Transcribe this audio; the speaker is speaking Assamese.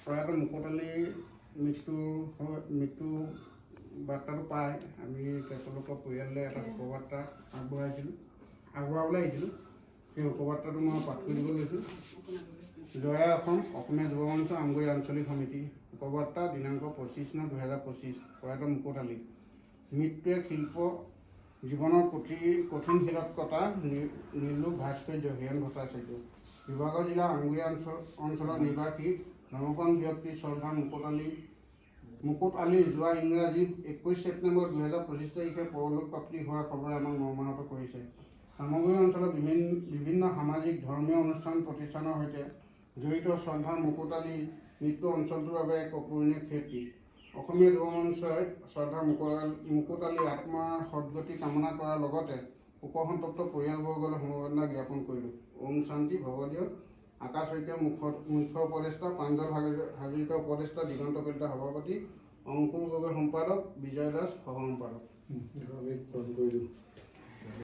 প্ৰয়াত মুকুট মৃত্যু বাৰ্তাটো পাই আমি তেওঁলোকৰ পৰিয়াললৈ এটা শোকবাৰ্তা আগবঢ়াবলৈ আহিছিলোঁ। সেই শোকবাৰ্তাটো মই পাঠ কৰি দিব লৈছোঁ। জয়া অসমীয়া যুৱ মঞ্চ আমগুৰি আঞ্চলিক সমিতি। শোকবাৰ্তা দিনাংক 25/9/2025। প্ৰয়াত মুকুট আলী। মৃত্যুৱে শিল্প জীৱনৰ কঠিন শিলত কটা নিৰ্লোক ভাস্কৰ্য হীৰেণ ভট্টাচাৰ্য। শিৱসাগৰ জিলা আমগুৰি অঞ্চলৰ নিবাসী ধৰ্মপ্ৰাণ ব্যক্তি শ্ৰদ্ধা মুকুট আলীৰ যোৱা ইংৰাজী 21 ছেপ্টেম্বৰ 2025 তাৰিখে পৰলোক প্ৰাপ্তি হোৱাৰ খবৰে আমাক মৰ্মাহত কৰিছে। আমগুৰি অঞ্চলৰ বিভিন্ন সামাজিক ধৰ্মীয় অনুষ্ঠান প্ৰতিষ্ঠানৰ সৈতে জড়িত শ্ৰদ্ধা মুকুট আলীৰ মৃত্যু অঞ্চলটোৰ বাবে এক অপূৰণীয় ক্ষতি। অসমীয়া যুৱ মঞ্চই শ্ৰদ্ধা মুকুট আলীৰ আত্মাৰ সদ্গতি কামনা কৰাৰ লগতে শোকসন্তপ্ত পৰিয়ালবৰ্গলৈ সমবেদনা জ্ঞাপন কৰিলোঁ। ওম শান্তি ভৱদীয়। আকাশ শইকীয়া মুখ্য উপদেষ্টা, প্ৰাঞ্জল হাজৰিকা উপদেষ্টা, দিগন্ত কলিতা সভাপতি, অংকুৰ গগৈ সম্পাদক, বিজয় দাস সহ সম্পাদক।